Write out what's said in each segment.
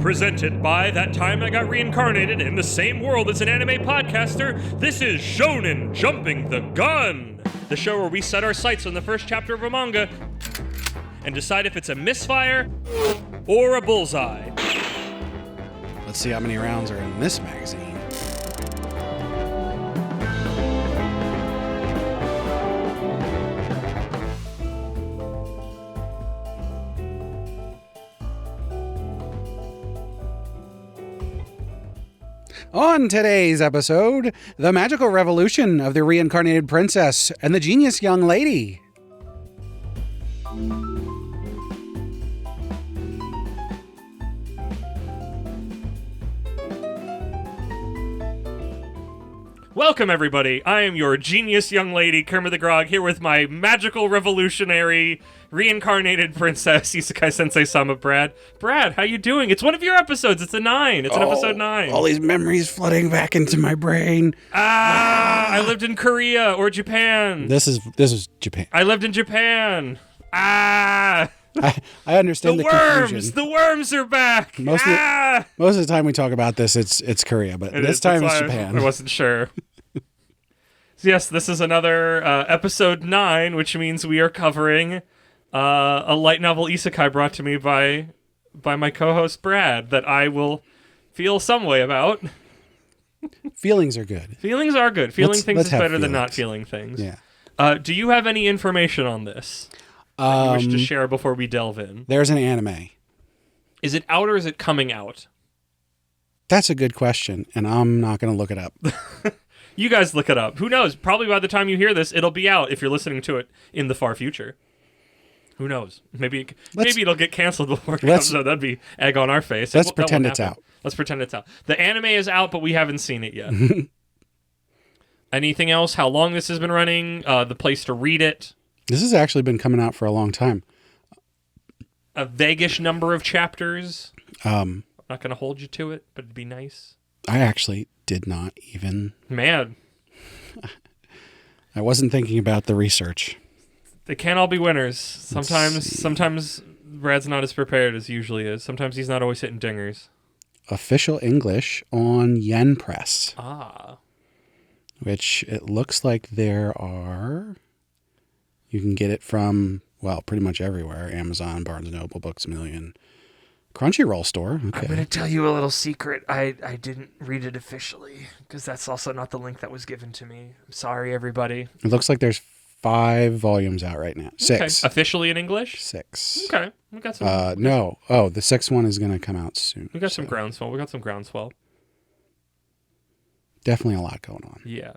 Presented by That Time I Got Reincarnated in the same world as an anime podcaster, this is Shonen Jumping the Gun, the show where we set our sights on the first chapter of a manga and decide if it's a misfire or a bullseye. Let's see how many rounds are in this magazine. On today's episode, the magical revolution of the reincarnated princess and the genius young lady. Welcome, everybody. I am your genius young lady, Kermit the Grog, here with my magical revolutionary reincarnated princess, Isekai Sensei-Sama, Brad. Brad, how you doing? It's one of your episodes. It's a 9. It's an episode 9. All these memories flooding back into my brain. I lived in Korea or Japan. This is Japan. I lived in Japan. I understand the confusion. The worms are back. Most of the time we talk about this, it's Korea, but this time it's Japan. I wasn't sure. So yes, this is another episode 9, which means we are covering a light novel isekai brought to me by my co-host Brad that I will feel some way about. Feelings are good. Feelings are good. Feeling things is better than not feelings. feeling things. Yeah. Do you have any information on this that you wish to share before we delve in? There's an anime. Is it out or is it coming out? That's a good question, and I'm not going to look it up. You guys look it up. Who knows? Probably by the time you hear this, it'll be out if you're listening to it in the far future. Who knows? Maybe it'll get canceled before it comes out. That'd be egg on our face. Let's pretend it's out. Let's pretend it's out. The anime is out, but we haven't seen it yet. Anything else? How long this has been running? The place to read it? This has actually been coming out for a long time. A vaguish number of chapters. I'm Um, not going to hold you to it, but it'd be nice. I actually did not even... Man. I wasn't thinking about the research. They can't all be winners. Sometimes Brad's not as prepared as he usually is. Sometimes he's not always hitting dingers. Official English on Yen Press. Ah. Which it looks like there are... You can get it from, well, pretty much everywhere. Amazon, Barnes & Noble, Books A Million, Crunchyroll store. Okay. I'm going to tell you a little secret. I didn't read it officially, because that's also not the link that was given to me. I'm sorry, everybody. It looks like there's 5 volumes out right now. 6. Okay. Officially in English? 6. Okay. We got some. No. Oh, the 6th one is going to come out soon. We got some groundswell. Definitely a lot going on. Yeah.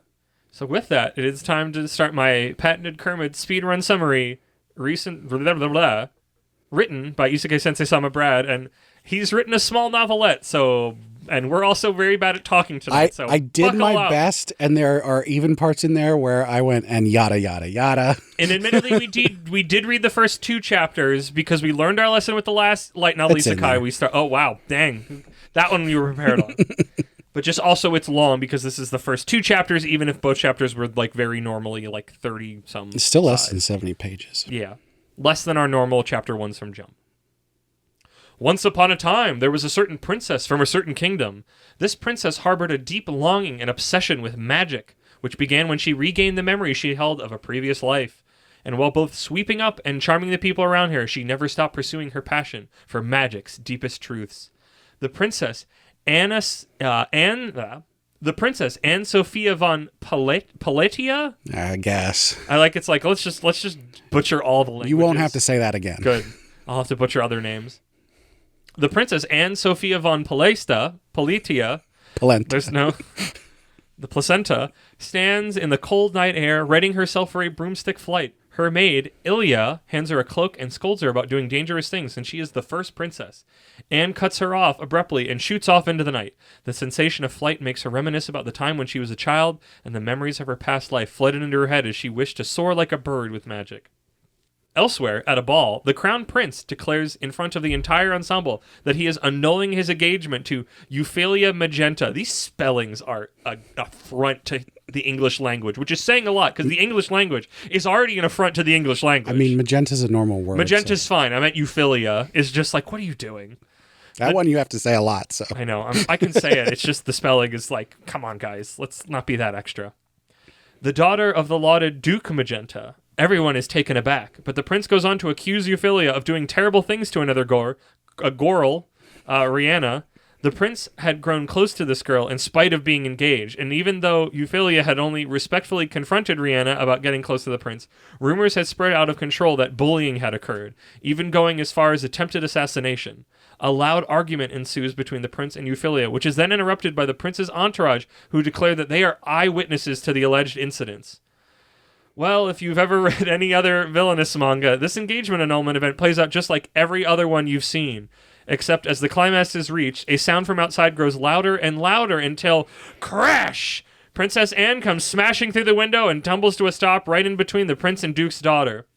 So with that, it is time to start my patented Kermit speedrun summary, written by Isekai Sensei-Sama Brad, and he's written a small novelette, and we're also very bad at talking tonight, I did my best, and there are even parts in there where I went and yada, yada, yada. And admittedly, we did read the first 2 chapters, because we learned our lesson with the last light novel isekai. Oh, wow, dang. That one you were prepared on. But just also it's long because this is the first 2 chapters, even if both chapters were like very normally like 30-some. It's still less than 70 pages. Yeah. Less than our normal chapter 1s from Jump. Once upon a time, there was a certain princess from a certain kingdom. This princess harbored a deep longing and obsession with magic, which began when she regained the memory she held of a previous life. And while both sweeping up and charming the people around her, she never stopped pursuing her passion for magic's deepest truths. The princess Anne Sophia von Paletia? I guess. It's like let's just butcher all the languages. You won't have to say that again. Good. I'll have to butcher other names. The princess Anne Sophia von Paletia. There's no the placenta stands in the cold night air, readying herself for a broomstick flight. Her maid, Ilya, hands her a cloak and scolds her about doing dangerous things since she is the first princess. Anne cuts her off abruptly and shoots off into the night. The sensation of flight makes her reminisce about the time when she was a child, and the memories of her past life flooded into her head as she wished to soar like a bird with magic. Elsewhere, at a ball, the crown prince declares in front of the entire ensemble that he is annulling his engagement to Euphalia Magenta. These spellings are an affront to the English language, which is saying a lot, because the English language is already an affront to the English language. I mean, magenta's a normal word. Magenta's fine. I meant Euphalia is just like, what are you doing? That one you have to say a lot, so. I know. I can say it. It's just the spelling is like, come on, guys. Let's not be that extra. The daughter of the lauded Duke Magenta. Everyone is taken aback, but the prince goes on to accuse Euphilia of doing terrible things to another girl, Rihanna. The prince had grown close to this girl in spite of being engaged, and even though Euphilia had only respectfully confronted Rihanna about getting close to the prince, rumors had spread out of control that bullying had occurred, even going as far as attempted assassination. A loud argument ensues between the prince and Euphilia, which is then interrupted by the prince's entourage, who declare that they are eyewitnesses to the alleged incidents. Well, if you've ever read any other villainous manga, this engagement annulment event plays out just like every other one you've seen. Except as the climax is reached, a sound from outside grows louder and louder until crash! Princess Anne comes smashing through the window and tumbles to a stop right in between the prince and Duke's daughter.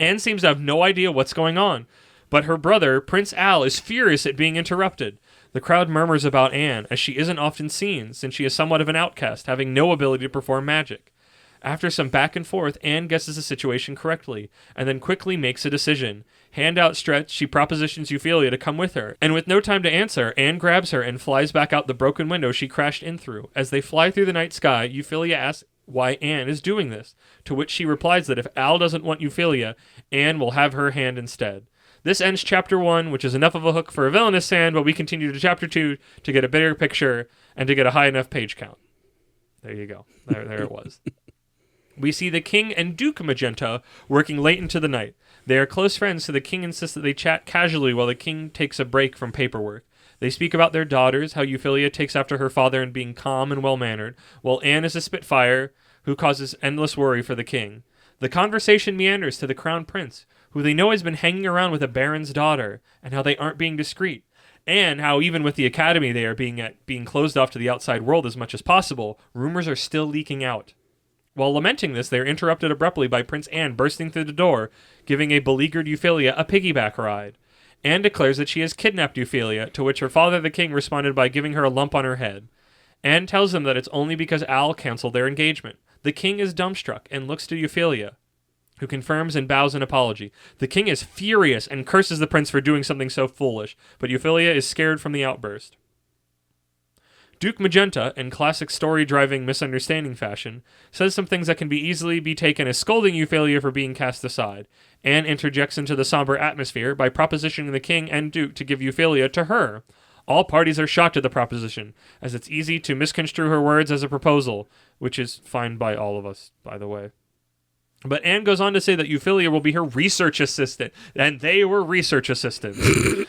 Anne seems to have no idea what's going on, but her brother, Prince Al, is furious at being interrupted. The crowd murmurs about Anne, as she isn't often seen, since she is somewhat of an outcast, having no ability to perform magic. After some back and forth, Anne guesses the situation correctly, and then quickly makes a decision. Hand outstretched, she propositions Euphilia to come with her, and with no time to answer, Anne grabs her and flies back out the broken window she crashed in through. As they fly through the night sky, Euphilia asks why Anne is doing this, to which she replies that if Al doesn't want Euphilia, Anne will have her hand instead. This ends Chapter 1, which is enough of a hook for a villainous sand, but we continue to Chapter 2 to get a bigger picture and to get a high enough page count. There you go. There it was. We see the king and Duke Magenta working late into the night. They are close friends, so the king insists that they chat casually while the king takes a break from paperwork. They speak about their daughters, how Euphilia takes after her father in being calm and well-mannered, while Anne is a spitfire who causes endless worry for the king. The conversation meanders to the crown prince, who they know has been hanging around with a baron's daughter, and how they aren't being discreet. And how even with the academy they are being closed off to the outside world as much as possible, rumors are still leaking out. While lamenting this, they are interrupted abruptly by Prince Anne bursting through the door, giving a beleaguered Euphilia a piggyback ride. Anne declares that she has kidnapped Euphilia, to which her father the king responded by giving her a lump on her head. Anne tells them that it's only because Al canceled their engagement. The king is dumbstruck and looks to Euphilia, who confirms and bows in apology. The king is furious and curses the prince for doing something so foolish, but Euphilia is scared from the outburst. Duke Magenta, in classic story-driving misunderstanding fashion, says some things that can easily be taken as scolding Euphilia for being cast aside. Anne interjects into the somber atmosphere by propositioning the king and duke to give Euphilia to her. All parties are shocked at the proposition, as it's easy to misconstrue her words as a proposal, which is fine by all of us, by the way. But Anne goes on to say that Euphilia will be her research assistant, and they were research assistants.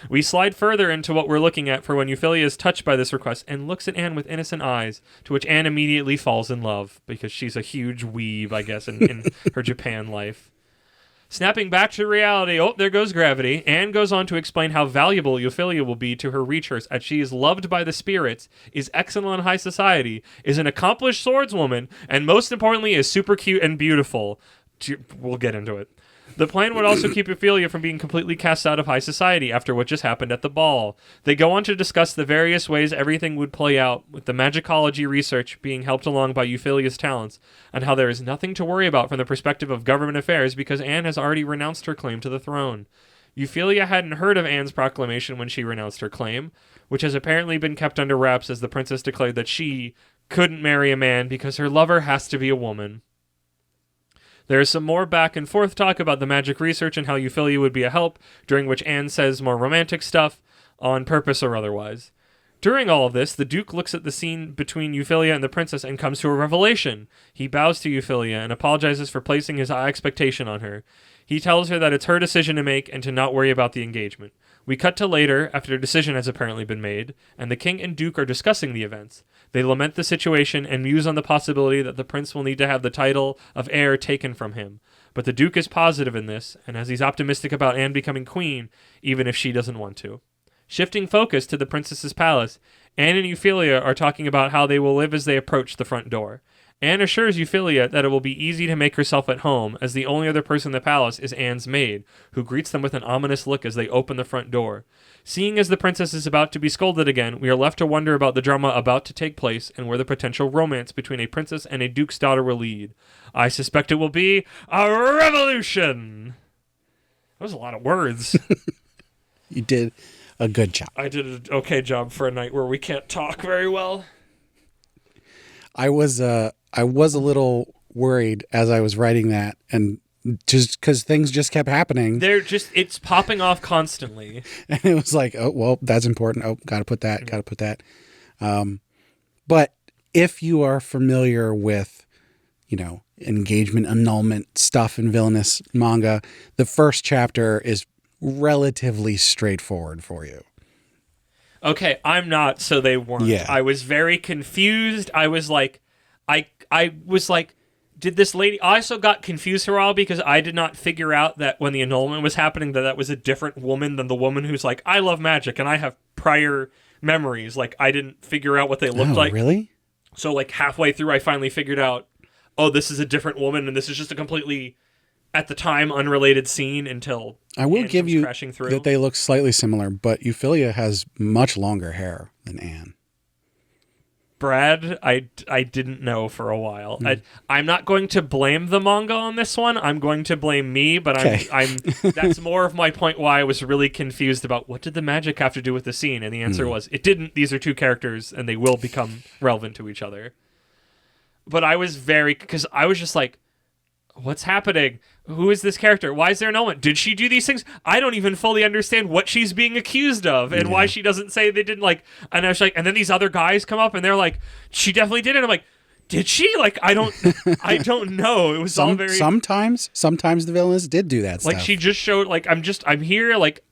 We slide further into what we're looking at for when Euphilia is touched by this request and looks at Anne with innocent eyes, to which Anne immediately falls in love, because she's a huge weeb, I guess, in her Japan life. Snapping back to reality, there goes gravity. Anne goes on to explain how valuable Euphilia will be to her reachers, as she is loved by the spirits, is excellent in high society, is an accomplished swordswoman, and most importantly is super cute and beautiful. We'll get into it. The plan would also keep Euphilia from being completely cast out of high society after what just happened at the ball. They go on to discuss the various ways everything would play out, with the magicology research being helped along by Euphilia's talents, and how there is nothing to worry about from the perspective of government affairs because Anne has already renounced her claim to the throne. Euphilia hadn't heard of Anne's proclamation when she renounced her claim, which has apparently been kept under wraps as the princess declared that she couldn't marry a man because her lover has to be a woman. There is some more back and forth talk about the magic research and how Euphilia would be a help, during which Anne says more romantic stuff, on purpose or otherwise. During all of this, the Duke looks at the scene between Euphilia and the princess and comes to a revelation. He bows to Euphilia and apologizes for placing his high expectation on her. He tells her that it's her decision to make and to not worry about the engagement. We cut to later, after a decision has apparently been made, and the king and duke are discussing the events. They lament the situation and muse on the possibility that the prince will need to have the title of heir taken from him. But the duke is positive in this, and as he's optimistic about Anne becoming queen, even if she doesn't want to. Shifting focus to the princess's palace, Anne and Euphilia are talking about how they will live as they approach the front door. Anne assures Euphilia that it will be easy to make herself at home, as the only other person in the palace is Anne's maid, who greets them with an ominous look as they open the front door. Seeing as the princess is about to be scolded again, we are left to wonder about the drama about to take place and where the potential romance between a princess and a duke's daughter will lead. I suspect it will be a revolution! That was a lot of words. You did a good job. I did an okay job for a night where we can't talk very well. I was a little worried as I was writing that, and just because things just kept happening. It's popping off constantly. And it was like, oh, well, that's important. Oh, got to put that, But if you are familiar with, engagement annulment stuff in villainous manga, the first chapter is relatively straightforward for you. Okay, I'm not, so they weren't. Yeah. I was very confused. I was like, did this lady... I also got confused for a while because I did not figure out that when the annulment was happening that was a different woman than the woman who's like, I love magic and I have prior memories. Like, I didn't figure out what they looked like. Really? So, like, halfway through, I finally figured out, oh, this is a different woman, and this is just a completely, at the time, unrelated scene until I will Anne give comes you crashing through. that they look slightly similar, but Euphilia has much longer hair than Anne. Brad, I didn't know for a while. I'm not going to blame the manga on this one. I'm going to blame me, but I'm that's more of my point why I was really confused about what did the magic have to do with the scene, and the answer was it didn't. These are two characters, and they will become relevant to each other. But I was because I was just like, what's happening? Who is this character? Why is there an element? Did she do these things? I don't even fully understand what she's being accused of and why she doesn't say they didn't like. And I was like, and then these other guys come up and they're like, she definitely did it. I'm like, did she? Like, I don't know. It was all very. Sometimes the villains did do that stuff. Like she just showed like I'm here. Like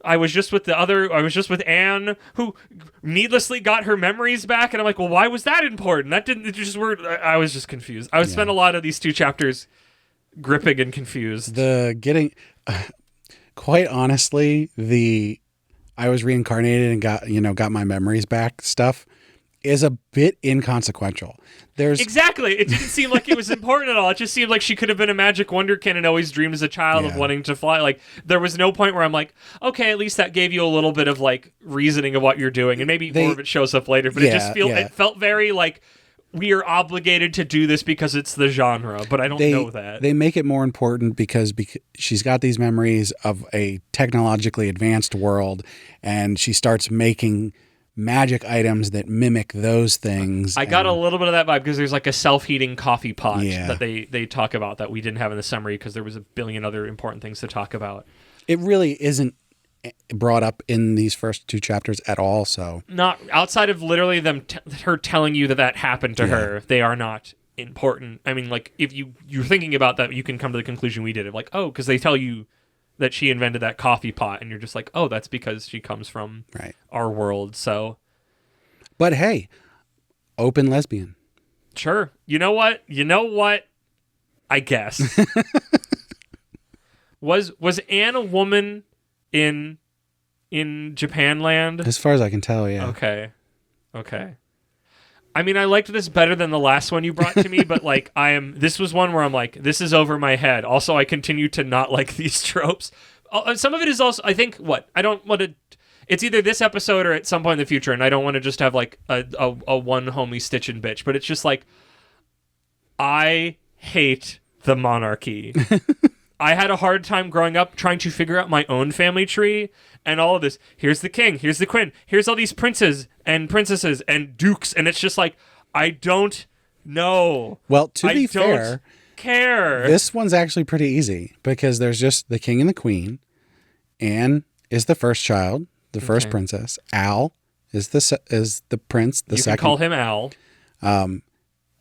I was just with Anne who needlessly got her memories back, and I'm like, well, why was that important? That didn't. It just were. I was just confused. I would spend a lot of these 2 chapters gripping and confused. Quite honestly, I was reincarnated and got my memories back stuff is a bit inconsequential. Exactly. It didn't seem like it was important at all. It just seemed like she could have been a magic wonderkin and always dreamed as a child of wanting to fly. Like, there was no point where I'm like, okay, at least that gave you a little bit of like reasoning of what you're doing, and maybe more of it shows up later. But it felt very like we are obligated to do this because it's the genre. But I don't know that they make it more important because she's got these memories of a technologically advanced world, and she starts making magic items that mimic those things. I got a little bit of that vibe because there's like a self-heating coffee pot that they talk about that we didn't have in the summary because there was a billion other important things to talk about. It really isn't brought up in these first 2 chapters at all. So not outside of literally her telling you that happened to her. They are not important. I mean, like if you're thinking about that, you can come to the conclusion we did of like, oh, because they tell you that she invented that coffee pot, and you're just like, oh, that's because she comes from our world. So, but hey, open lesbian. Sure. You know what? I guess. Was Anne a woman in Japanland? As far as I can tell, yeah. Okay. I mean, I liked this better than the last one you brought to me, but like this was one where I'm like, this is over my head. Also, I continue to not like these tropes. Some of it is also, I think, I don't want to, it's either this episode or at some point in the future, and I don't want to just have like a one homie stitch and bitch, but it's just like, I hate the monarchy. I had a hard time growing up trying to figure out my own family tree and all of this. Here's the king, here's the queen, here's all these princes and princesses and dukes, and it's just like, I don't know. Well, to be fair, care. This one's actually pretty easy because there's just the king and the queen. Anne is the first child, the first princess. Al is the prince, the second. You can call him Al.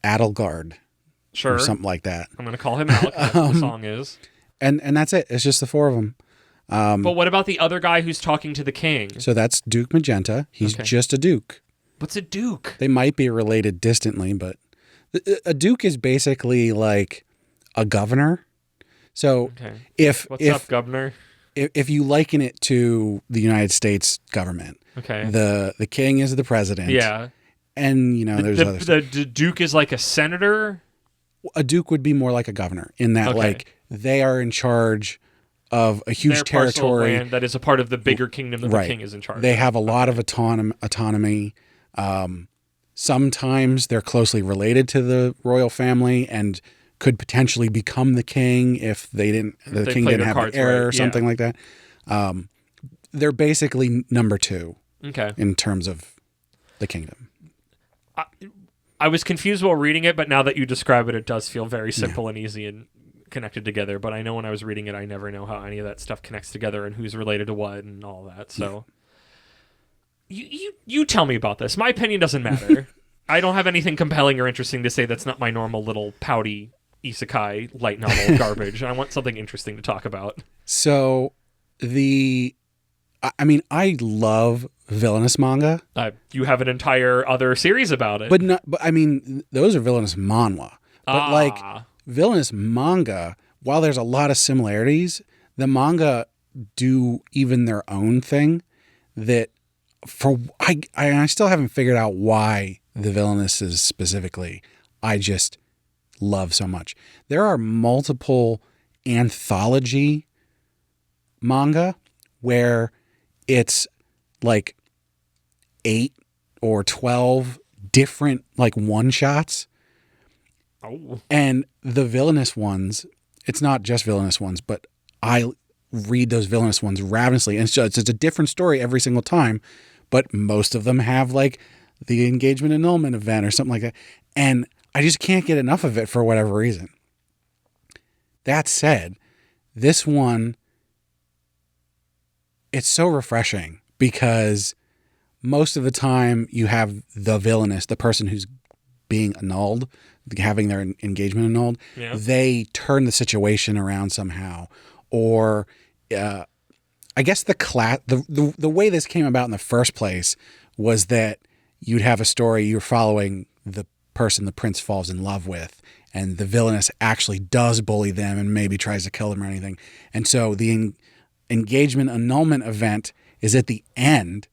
Adelgard. Sure. Or something like that. I'm going to call him Al. That's what the song is. And that's it. It's just the 4 of them. But what about the other guy who's talking to the king? So that's Duke Magenta. He's just a duke. What's a duke? They might be related distantly, but a duke is basically like a governor. So What's up, governor? If you liken it to the United States government, the king is the president. Yeah. And, there's other stuff. The duke is like a senator? A duke would be more like a governor in that, like, they are in charge of a huge territory land that is a part of the bigger kingdom that the king is in charge of. They have a lot of autonomy. Sometimes they're closely related to the royal family and could potentially become the king if the king didn't have an heir or something like that. they're basically number 2. Okay. In terms of the kingdom. I was confused while reading it, but now that you describe it, it does feel very simple and easy and connected together. But I know when I was reading it, I never know how any of that stuff connects together and who's related to what and all that. So you tell me about this. My opinion doesn't matter. I don't have anything compelling or interesting to say that's not my normal little pouty isekai light novel garbage. I want something interesting to talk about. So I love villainous manga. You have an entire other series about it. But those are villainous manhwa. But villainous manga, while there's a lot of similarities, the manga do even their own thing that I still haven't figured out why the villainouses specifically I just love so much. There are multiple anthology manga where it's like 8 or 12 different like one-shots. Oh. And the villainous ones, it's not just villainous ones, but I read those villainous ones ravenously. And it's a different story every single time, but most of them have like the engagement annulment event or something like that. And I just can't get enough of it for whatever reason. That said, this one, it's so refreshing because most of the time you have the villainous, the person who's being annulled, having their engagement annulled, they turn the situation around somehow. Or I guess the way this came about in the first place was that you'd have a story, you're following the person the prince falls in love with, and the villainous actually does bully them and maybe tries to kill them or anything. And so the engagement annulment event is at the end,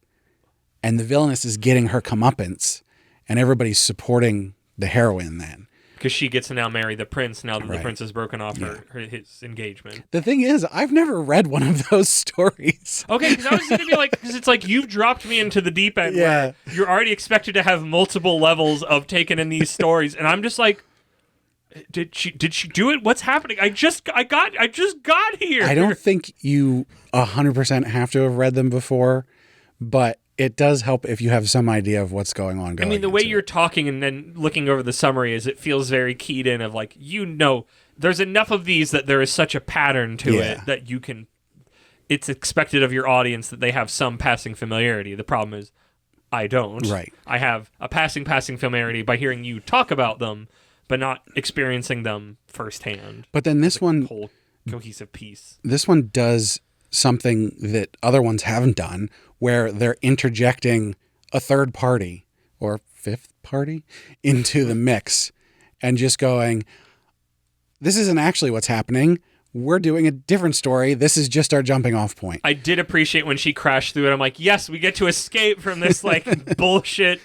and the villainous is getting her comeuppance, and everybody's supporting the heroine then. Because she gets to now marry the prince now that the prince has broken off his engagement. The thing is, I've never read one of those stories. Okay, because I was going to be like, because it's like you've dropped me into the deep end where you're already expected to have multiple levels of taking in these stories, and I'm just like, did she do it? What's happening? I just got here. I don't think you 100% have to have read them before, but it does help if you have some idea of what's going on. I mean, the way you're talking and then looking over the summary is it feels very keyed in of like, there's enough of these that there is such a pattern to it that it's expected of your audience that they have some passing familiarity. The problem is I don't. Right. I have a passing familiarity by hearing you talk about them, but not experiencing them firsthand. But then this one, whole cohesive piece. This one does something that other ones haven't done, where they're interjecting a third party or fifth party into the mix and just going, this isn't actually what's happening. We're doing a different story. This is just our jumping off point. I did appreciate when she crashed through it. I'm like, yes, we get to escape from this like bullshit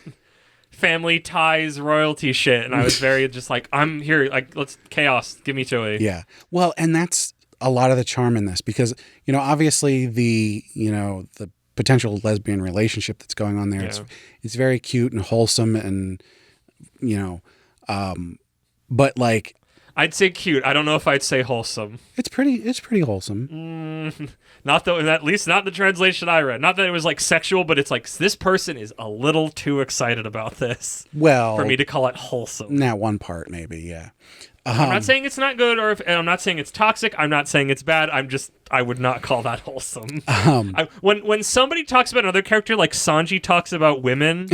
family ties royalty shit. And I was very just like, I'm here. Like, let's chaos. Give me Joey. Yeah. Well, and that's a lot of the charm in this because, obviously the potential lesbian relationship that's going on there, it's very cute and wholesome and, but like, I'd say cute. I don't know if I'd say wholesome. It's pretty wholesome. Not though, at least not the translation I read. Not that it was like sexual, but it's like this person is a little too excited about this. Well, for me to call it wholesome. That one part, maybe, yeah. I'm not saying it's not good, and I'm not saying it's toxic. I'm not saying it's bad. I would not call that wholesome. When somebody talks about another character, like Sanji talks about women,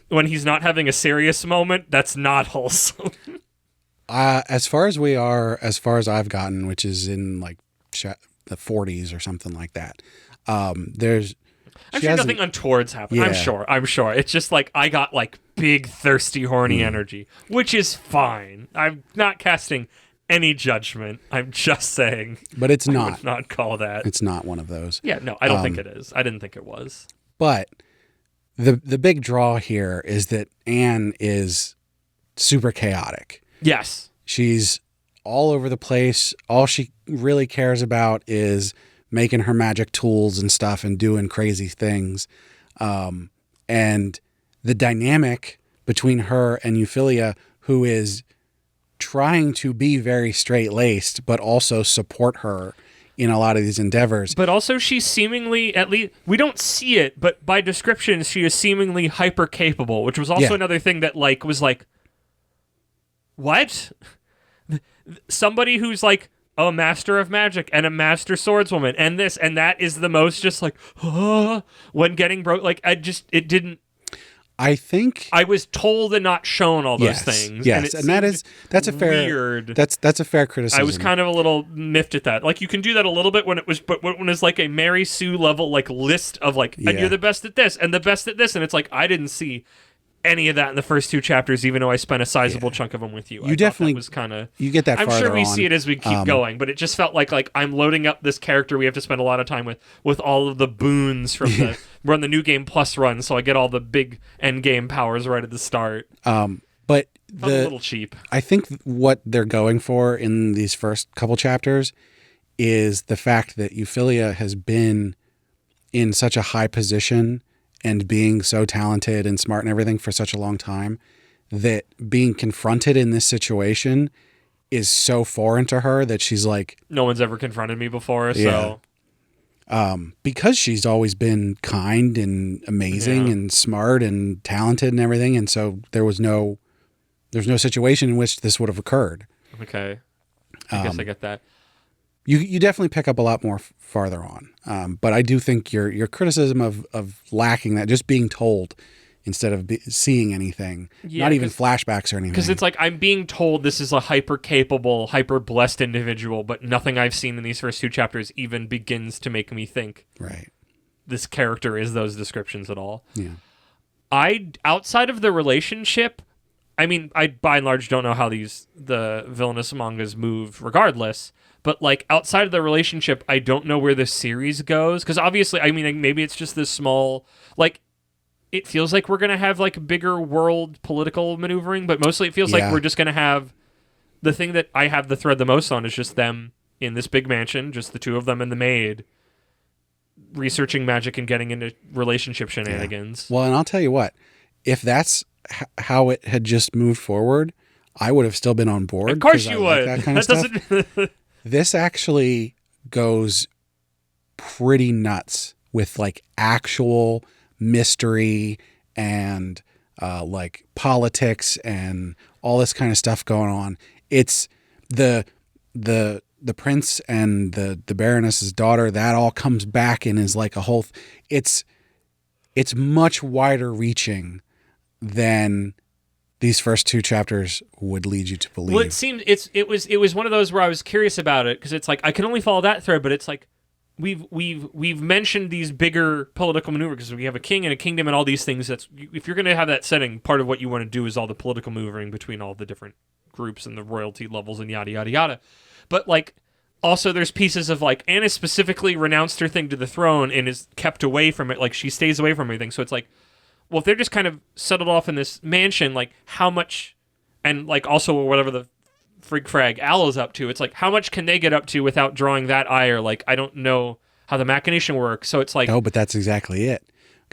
when he's not having a serious moment, that's not wholesome. As far as I've gotten, which is in like the 40s or something like that, I'm sure nothing untoward's happened. Yeah. I'm sure. It's just like I got like big, thirsty, horny energy, which is fine. I'm not casting any judgment. I'm just saying. But it's not. I would not call that. It's not one of those. Yeah, no, I don't think it is. I didn't think it was. But the big draw here is that Anne is super chaotic. Yes. She's all over the place. All she really cares about is making her magic tools and stuff and doing crazy things. And the dynamic between her and Euphilia, who is trying to be very straight-laced, but also support her in a lot of these endeavors. But also she's seemingly, at least, we don't see it, but by description, she is seemingly hyper capable, which was also another thing that like was like, what? Somebody who's like a master of magic and a master swordswoman and this and that is the most just like, when getting broke. Like it didn't. I think I was told and not shown all those things. Yes, and that's a fair weird. That's a fair criticism. I was kind of a little miffed at that. Like you can do that a little bit when it's like a Mary Sue level like list of like, and you're the best at this and the best at this, and it's like I didn't see any of that in the first 2 chapters, even though I spent a sizable chunk of them with you. You definitely was kind of. You get that. I'm farther sure we on. see it as we keep going, but it just felt like I'm loading up this character we have to spend a lot of time with all of the boons from the run the new game plus run, so I get all the big end game powers right at the start. But a little cheap. I think what they're going for in these first couple chapters is the fact that Euphilia has been in such a high position and being so talented and smart and everything for such a long time that being confronted in this situation is so foreign to her that she's like... No one's ever confronted me before, so... Because she's always been kind and amazing and smart and talented and everything, and so there's no situation in which this would have occurred. Okay. I guess I get that. You definitely pick up a lot more farther on. But I do think your criticism of lacking that, just being told instead of seeing anything, not even flashbacks or anything. Because it's like I'm being told this is a hyper-capable, hyper-blessed individual, but nothing I've seen in these first 2 chapters even begins to make me think this character is those descriptions at all. Yeah. Outside of the relationship, I mean, I by and large don't know how the villainous mangas move regardless. But, like, outside of the relationship, I don't know where this series goes. Because, obviously, I mean, maybe it's just this small... Like, it feels like we're going to have, like, bigger world political maneuvering. But mostly it feels like we're just going to have... The thing that I have the thread the most on is just them in this big mansion. Just the 2 of them and the maid. Researching magic and getting into relationship shenanigans. Well, and I'll tell you what. If that's how it had just moved forward, I would have still been on board. Of course you would. Like that kind of stuff. This actually goes pretty nuts with like actual mystery and like politics and all this kind of stuff going on. It's the prince and the baroness's daughter, that all comes back and is like a whole it's much wider reaching than these first 2 chapters would lead you to believe. Well, it seemed it was one of those where I was curious about it because it's like I can only follow that thread, but it's like we've mentioned these bigger political maneuvers because we have a king and a kingdom and all these things. That's if you're going to have that setting, part of what you want to do is all the political maneuvering between all the different groups and the royalty levels and yada yada yada. But like also there's pieces of like Anna specifically renounced her thing to the throne and is kept away from it. Like she stays away from everything. So it's like, well, if they're just kind of settled off in this mansion, like how much, and like also whatever the frig frag Alo's up to, it's like how much can they get up to without drawing that ire? Like I don't know how the machination works, so it's like no, but that's exactly it.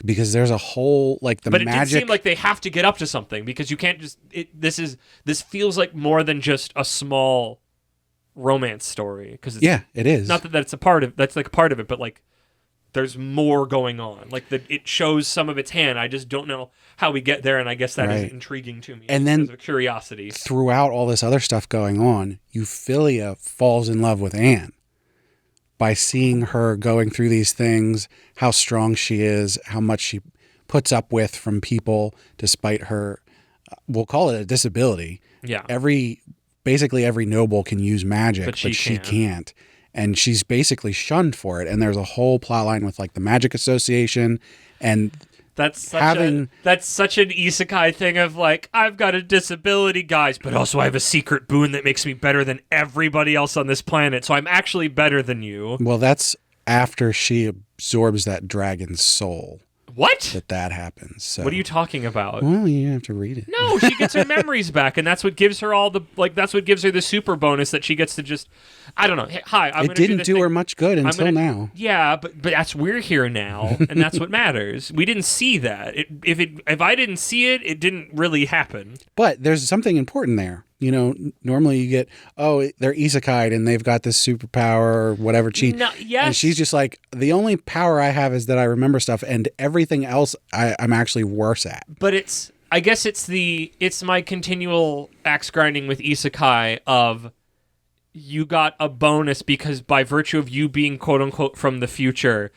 Because there's a whole like the but magic. But it did seem like they have to get up to something because you can't just. This feels like more than just a small romance story because it is not that that's a part of that's like a part of it, but like. There's more going on. Like it shows some of its hand. I just don't know how we get there, and I guess that is intriguing to me. And then because of curiosity. Throughout all this other stuff going on, Euphilia falls in love with Anne by seeing her going through these things, how strong she is, how much she puts up with from people despite her, we'll call it a disability. Yeah. Basically every noble can use magic, but she can't. And she's basically shunned for it. And there's a whole plot line with like the Magic Association and that's such an isekai thing of like, I've got a disability, guys, but also I have a secret boon that makes me better than everybody else on this planet. So I'm actually better than you. Well, that's after she absorbs that dragon's soul. What? That happens. So. What are you talking about? Well, you have to read it. No, she gets her memories back, and that's what gives her all the that's what gives her the super bonus that she gets to just. I don't know. Hey, hi, I'm it didn't do her much good until now. Yeah, but that's we're here now, and that's what matters. We didn't see that. If I didn't see it, it didn't really happen. But there's something important there normally you get, they're isekai'd and they've got this superpower or whatever cheat. No, yes. And she's just like, the only power I have is that I remember stuff, and everything else I'm actually worse at. But I guess it's my continual axe grinding with isekai of you got a bonus because by virtue of you being quote unquote from the future,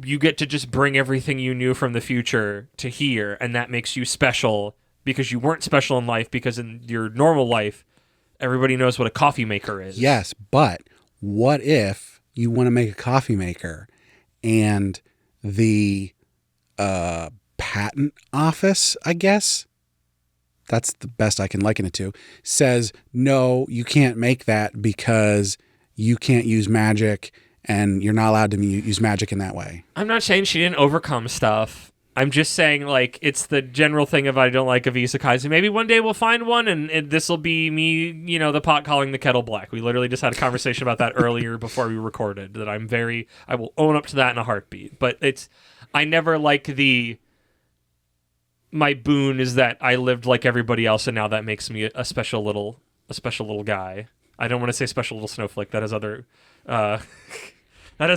you get to just bring everything you knew from the future to here, and that makes you special because you weren't special in life, because in your normal life, everybody knows what a coffee maker is. Yes, but what if you want to make a coffee maker and the patent office, I guess, that's the best I can liken it to, says, no, you can't make that because you can't use magic and you're not allowed to use magic in that way. I'm not saying she didn't overcome stuff. I'm just saying, like, it's the general thing of I don't like of isekais. And maybe one day we'll find one, and this will be me, the pot calling the kettle black. We literally just had a conversation about that earlier before we recorded, that I will own up to that in a heartbeat. But I never like my boon is that I lived like everybody else, and now that makes me a special little guy. I don't want to say special little snowflake. That has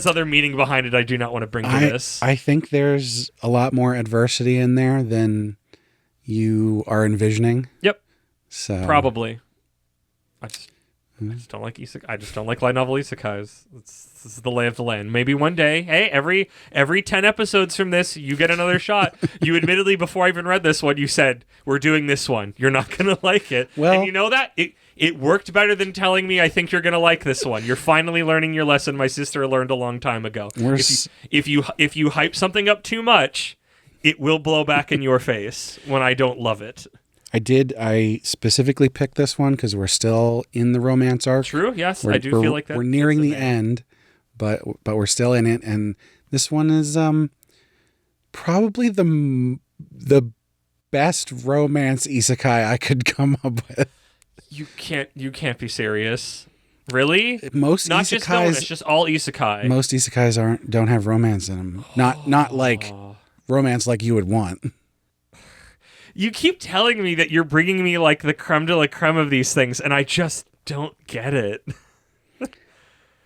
other meaning behind it. I do not want to bring to this. I think there's a lot more adversity in there than you are envisioning. Yep. So probably. I just don't like isekai. I just don't like light novel isekais. This is the lay of the land. Maybe one day, hey, every 10 episodes from this, you get another shot. You admittedly, before I even read this one, you said, we're doing this one. You're not going to like it. Well, and you know that? It worked better than telling me, I think you're going to like this one. You're finally learning your lesson my sister learned a long time ago. If you hype something up too much, it will blow back in your face when I don't love it. I specifically picked this one because we're still in the romance arc. True, yes. I do feel like that. We're nearing the end, but we're still in it. And this one is probably the best romance isekai I could come up with. You can't be serious. Really? Most not isekais, just don't, it's just all isekai. Most isekais don't have romance in them. Not like romance like you would want. You keep telling me that you're bringing me like the creme de la creme of these things, and I just don't get it.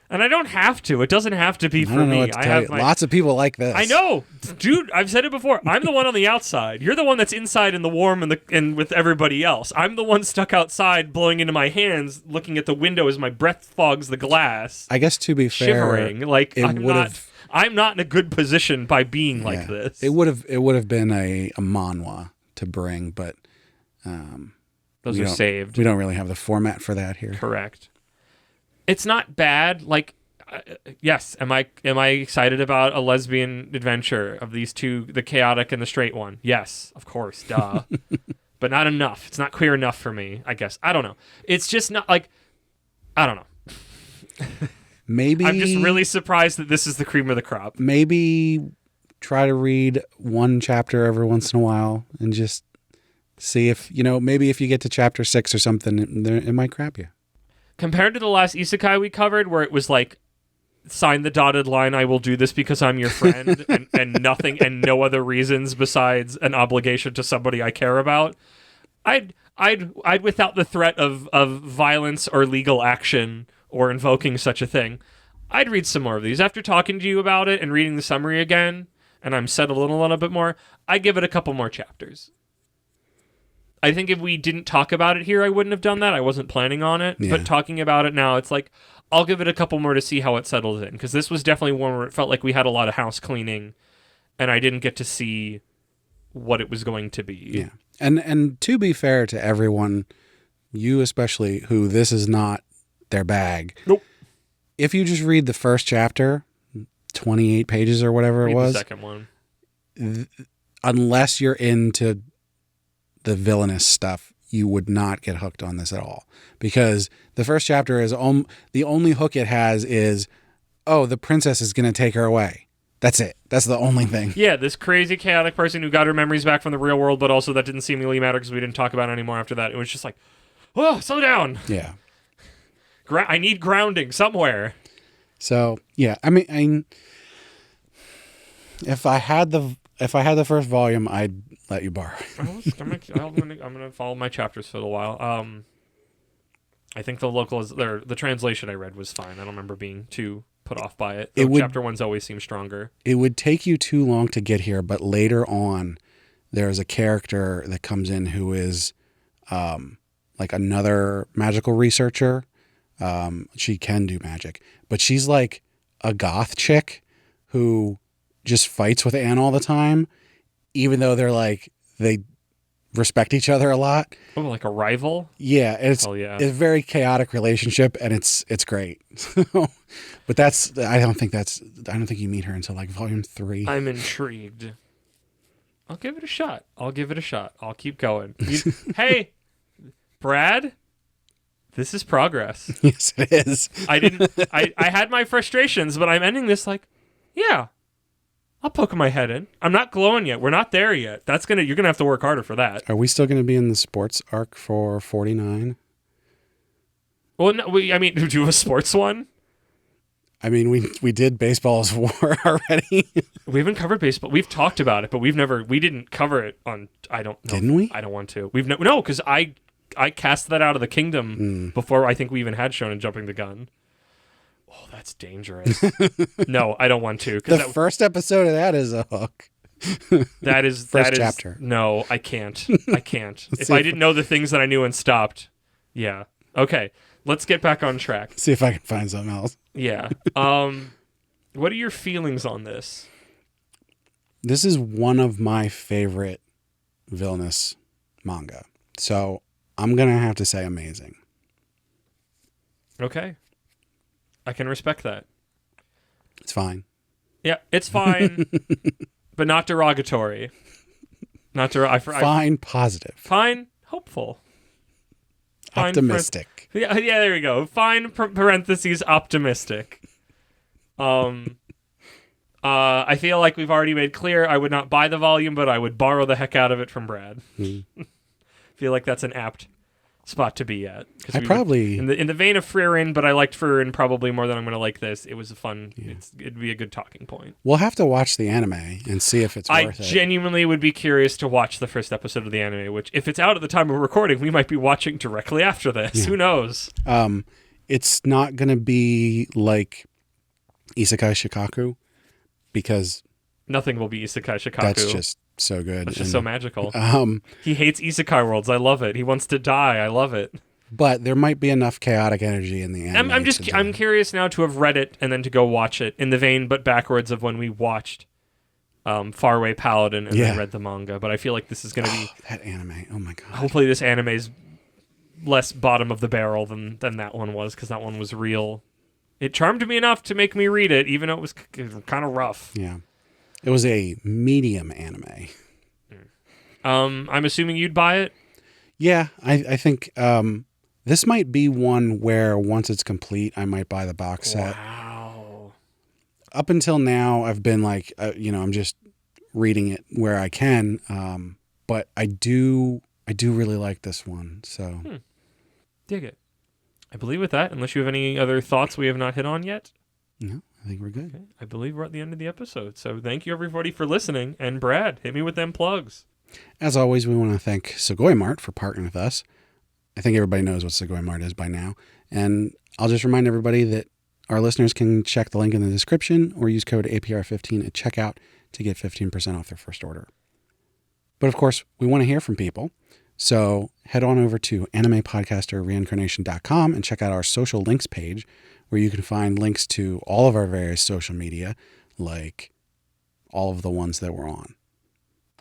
And I don't have to. It doesn't have to be for me. Lots of people like this. I know, dude. I've said it before. I'm the one on the outside. You're the one that's inside in the warm and with everybody else. I'm the one stuck outside, blowing into my hands, looking at the window as my breath fogs the glass. I guess to be fair, shivering. Like I'm not in a good position by being like this. It would have been a manhwa to bring, but those are saved. We don't really have the format for that here. Correct. It's not bad. Like, yes, am I excited about a lesbian adventure of these two, the chaotic and the straight one? Yes, of course, duh. But not enough. It's not queer enough for me, I guess. I don't know. It's just not like, I don't know. Maybe I'm just really surprised that this is the cream of the crop. Maybe try to read one chapter every once in a while and just see if, maybe if you get to chapter 6 or something, it might grab you. Compared to the last isekai we covered, where it was like, sign the dotted line, I will do this because I'm your friend, and nothing, and no other reasons besides an obligation to somebody I care about, I'd without the threat of violence or legal action or invoking such a thing, I'd read some more of these. After talking to you about it and reading the summary again, and I'm settled in a little bit more, I'd give it a couple more chapters. I think if we didn't talk about it here, I wouldn't have done that. I wasn't planning on it. Yeah. But talking about it now, it's like, I'll give it a couple more to see how it settles in. Because this was definitely one where it felt like we had a lot of house cleaning, and I didn't get to see what it was going to be. Yeah. And to be fair to everyone, you especially, who this is not their bag. Nope. If you just read the first chapter, 28 pages or whatever it was. The second one. Unless you're into the villainous stuff, you would not get hooked on this at all, because the first chapter is the only hook it has is, the princess is going to take her away. That's it. That's the only thing. Yeah, this crazy chaotic person who got her memories back from the real world, but also that didn't seemingly matter because we didn't talk about it anymore after that. It was just like, slow down. Yeah. I need grounding somewhere. So, yeah, I mean, if I had the If I had the first volume, I'd let you borrow it. I'm gonna follow my chapters for a while. I think the translation I read was fine. I don't remember being too put off by it. Chapter 1's always seemed stronger. It would take you too long to get here, but later on, there's a character that comes in who is like another magical researcher. She can do magic, but she's like a goth chick who just fights with Anne all the time, even though they respect each other a lot. Oh, like a rival? Yeah, it's a very chaotic relationship, and it's great. But I don't think you meet her until like volume 3. I'm intrigued. I'll give it a shot. I'll keep going. Hey, Brad, this is progress. Yes, it is. I had my frustrations, but I'm ending this like, yeah, I'll poke my head in. I'm not glowing yet. We're not there yet. You're gonna have to work harder for that. Are we still gonna be in the sports arc for 49? Well, no, do you have a sports one? I mean, we did Baseball's War already. We haven't covered baseball. We've talked about it, but we didn't cover it on. I don't know. Didn't we? I don't want to. No, because I cast that out of the kingdom before I think we even had Shonen Jumping the Gun. Oh, that's dangerous. No, I don't want to. The first episode of that is a hook. That is first chapter. No, I can't. If I didn't know the things that I knew and stopped. Yeah. Okay. Let's get back on track. See if I can find something else. Yeah. What are your feelings on this? This is one of my favorite villainous manga. So I'm going to have to say amazing. Okay. I can respect that. It's fine. Yeah, it's fine, but not derogatory. Fine, positive. Fine, hopeful. Fine, optimistic. Yeah, there we go. Fine, parentheses, optimistic. I feel like we've already made clear I would not buy the volume, but I would borrow the heck out of it from Brad. Feel like that's an apt spot to be at. In the vein of Frieren, but I liked Frieren probably more than I'm going to like this. It was a fun. Yeah. It'd be a good talking point. We'll have to watch the anime and see if it's worth it. I genuinely would be curious to watch the first episode of the anime, which if it's out at the time of recording, we might be watching directly after this. Yeah. Who knows? It's not going to be like Isekai Shikaku because nothing will be Isekai Shikaku. That's just so good. It's just so magical. He hates isekai worlds. I love it. He wants to die. I love it. But there might be enough chaotic energy in the anime. I'm curious now to have read it and then to go watch it in the vein, but backwards of when we watched Faraway Paladin and then read the manga. But I feel like this is going to be that anime. Oh my god. Hopefully this anime is less bottom of the barrel than that one was, because that one was real. It charmed me enough to make me read it, even though it was kind of rough. Yeah. It was a medium anime. I'm assuming you'd buy it? Yeah, I think this might be one where once it's complete, I might buy the box set. Wow. Up until now, I've been like, I'm just reading it where I can. But I do really like this one. So dig it. I believe with that, unless you have any other thoughts we have not hit on yet. No, I think we're good. Okay. I believe we're at the end of the episode. So thank you everybody for listening. And Brad, hit me with them plugs. As always, we want to thank Sugoi Mart for partnering with us. I think everybody knows what Sugoi Mart is by now. And I'll just remind everybody that our listeners can check the link in the description or use code APR15 at checkout to get 15% off their first order. But of course, we want to hear from people. So head on over to animepodcasterreincarnation.com and check out our social links page, where you can find links to all of our various social media, like all of the ones that we're on.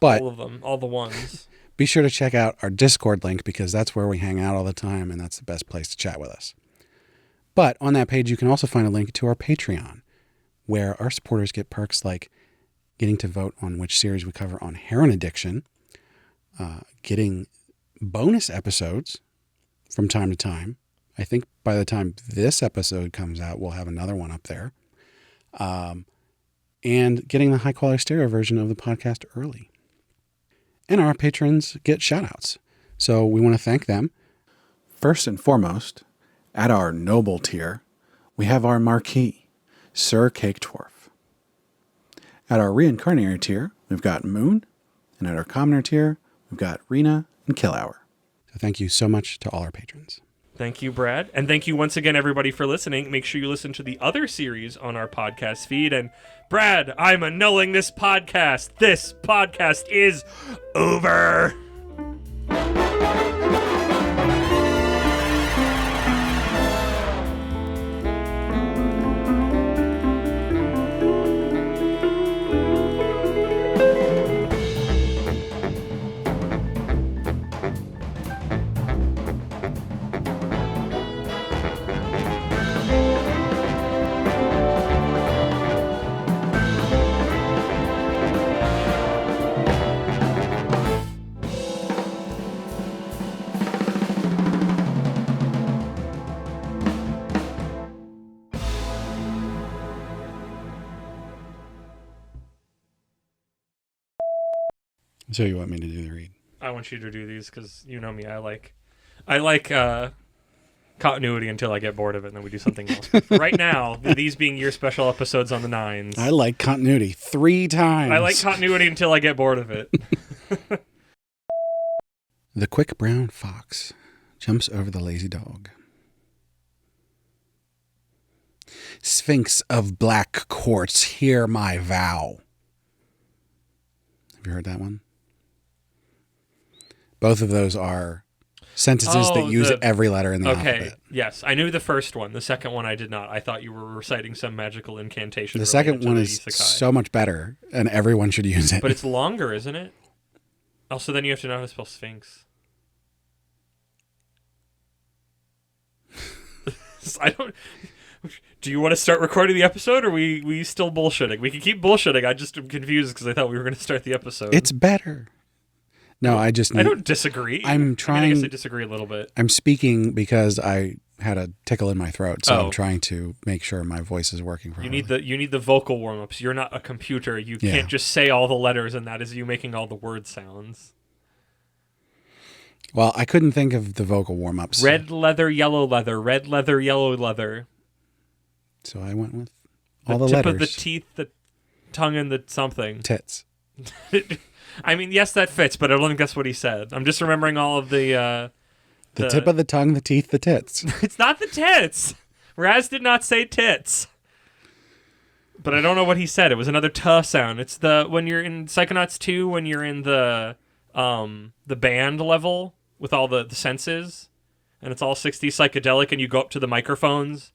But all of them, all the ones. Be sure to check out our Discord link, because that's where we hang out all the time, and that's the best place to chat with us. But on that page, you can also find a link to our Patreon, where our supporters get perks like getting to vote on which series we cover on heroin addiction, getting bonus episodes from time to time. I think by the time this episode comes out, we'll have another one up there. And getting the high-quality stereo version of the podcast early. And our patrons get shout-outs. So we want to thank them. First and foremost, at our noble tier, we have our marquee, Sir Cake Dwarf. At our reincarnated tier, we've got Moon. And at our commoner tier, we've got Rena and Kill Hour. So thank you so much to all our patrons. Thank you, Brad. And thank you once again, everybody, for listening. Make sure you listen to the other series on our podcast feed. And Brad, I'm annulling this podcast. This podcast is over. So you want me to do the read? I want you to do these because you know me. I like continuity until I get bored of it, and then we do something else. But right now, these being your special episodes on the nines. I like continuity 3 times. I like continuity until I get bored of it. The quick brown fox jumps over the lazy dog. Sphinx of black quartz, hear my vow. Have you heard that one? Both of those are sentences that use every letter in the alphabet. Yes. I knew the first one. The second one I did not. I thought you were reciting some magical incantation. The second one is Isekai. so much better, and everyone should use it. But it's longer, isn't it? Also, then you have to know how to spell Sphinx. I don't... Do you want to start recording the episode, or we still bullshitting? We can keep bullshitting. I just am confused because I thought we were going to start the episode. It's better. No, I don't disagree. I'm trying... I guess I disagree a little bit. I'm speaking because I had a tickle in my throat, so I'm trying to make sure my voice is working properly. You need the vocal warm-ups. You're not a computer. You can't just say all the letters, and that is you making all the word sounds. Well, I couldn't think of the vocal warm-ups. Red leather, yellow leather. Red leather, yellow leather. So I went with all the tip letters. Of the teeth, the tongue, and the something. Tits. I mean, yes, that fits, but I don't think that's what he said. I'm just remembering all of the tip of the tongue, the teeth, the tits. It's not the tits. Raz did not say tits. But I don't know what he said. It was another "t" sound. It's when you're in Psychonauts 2, when you're in the band level with all the senses, and it's all 60s psychedelic, and you go up to the microphones,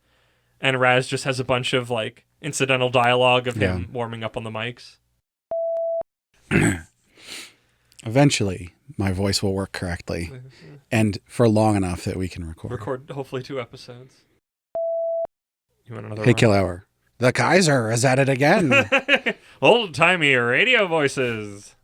and Raz just has a bunch of like incidental dialogue of him warming up on the mics. Eventually, my voice will work correctly, and for long enough that we can record. Record hopefully 2 episodes. You want another? Hey, Kill Hour. The Kaiser is at it again. Old-timey radio voices.